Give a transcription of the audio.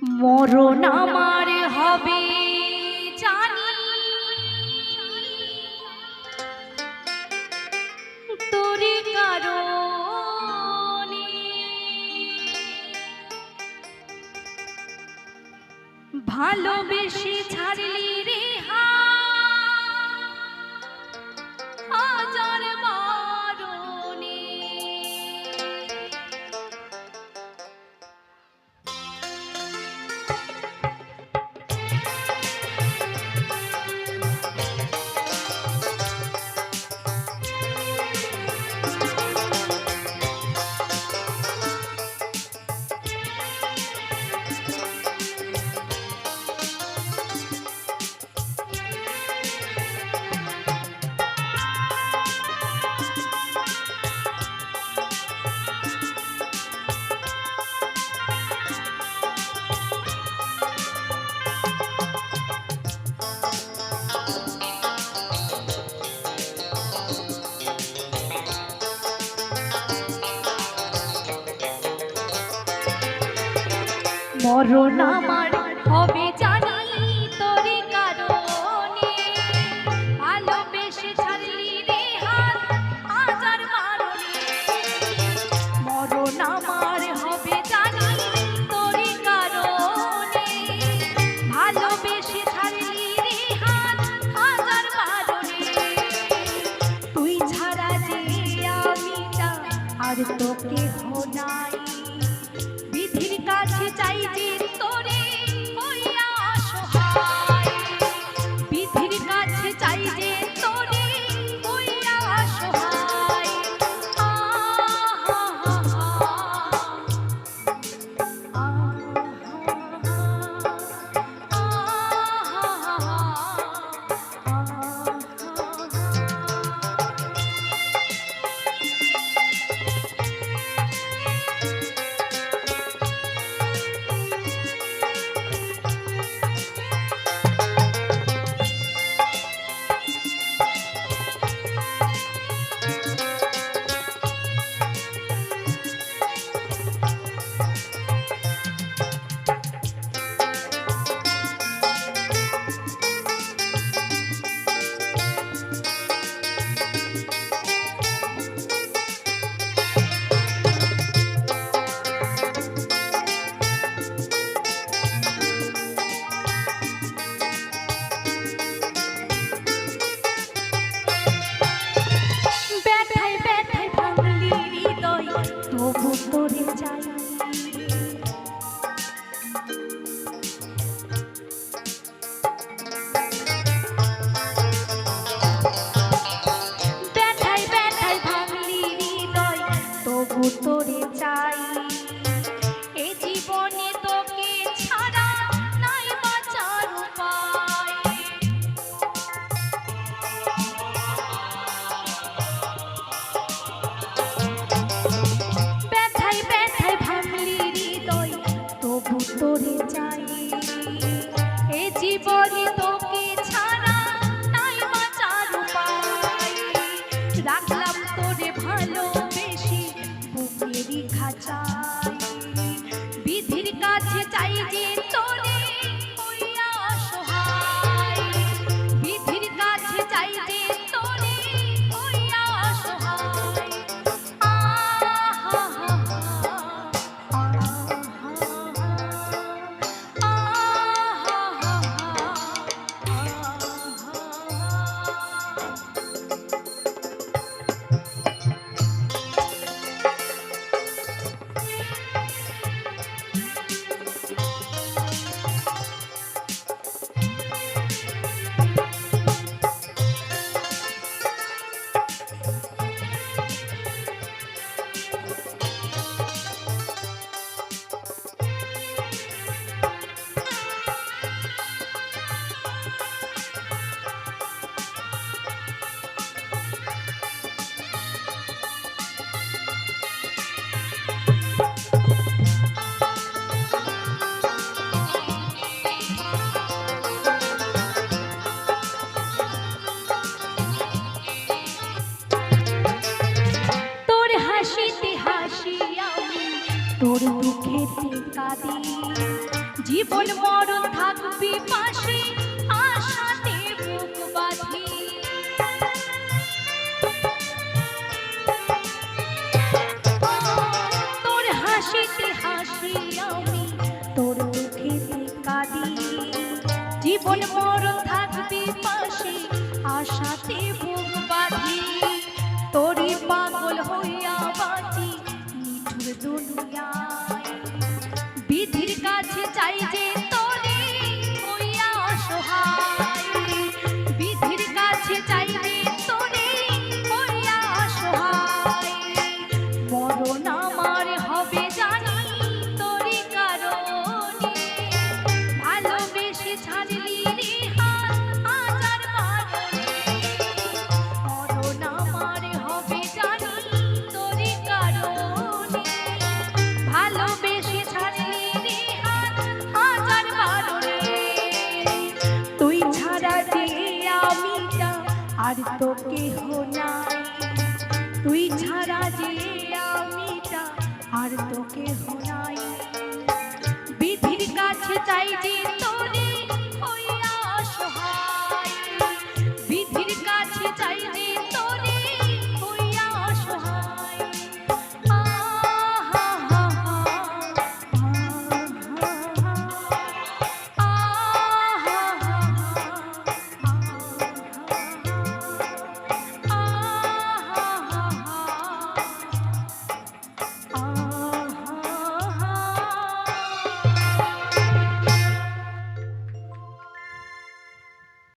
মরণ আমার হবে জানি, তোরে কারণে ভালোবেসে ছাড়লি রে হাজার বারণে। মরণ আমার হবে জানি, তোরে কারণে ভালোবেসে ছাড়লি রে হাজার বারণে। মরণ আমার হবে জানি, তোরে কারণে ভালোবেসে ছাড়লি রে হাজার বারণে। তুই ছাড়া যে আমি আর তোকে নাই, বিধির কাছে চাই যে তোরে হইয়া অসহায়, বিধির কাছে চাই যে তোরে হইয়া অসহায়। তবু তোরে চাই, ব্যথায় ব্যথায় ভাঙলি হৃদয় তবু তোরে চাই। এ জীবনে তোকে ছাড়া নাই বাঁচার উপায়। তোরে চাই, এ জীবনে তোকে ছাড়া নাই বাঁচার উপায়। রাখলাম তোরে ভালোবেসে বুকেরই খাঁচায়, বিধির কাছে চাই যে তোরে হইয়া অসহায়, বিধির কাছে চাই যে তোরে হইয়া অসহায়। তোর দুঃখেতে কাঁদি, জীবন মরণ থাকবি পাশে আশাতে বুক বাঁধি তোর হাসিতে হাসি আমি তোর দুঃখেতে কাঁদি জীবন মরণ থাকবি পাশে আশাতে বুক বাঁধি তোরই পাগল হইয়া বাঁচি নিঠুর দুনিয়ায় বিধির কাছে চাই যে তোরে হইয়া অসহায় বিধির কাছে চাই যে তোরে হইয়া অসহায় মরণ আমার হবে জানি তোরই কারণে ভালোবেসে ছাড়লি রে হাত হাজার বারণে মরণ আমার হবে জানি তোরই কারণে ভালোবেসে ছাড়লি রে হাত হাজার বারণে তুই ছাড়া যে আমিটা আর তো কেহ নাই তুই ছাড়া যে আমিটা আর তো কেহ নাই বিধির কাছে চাই যে তোর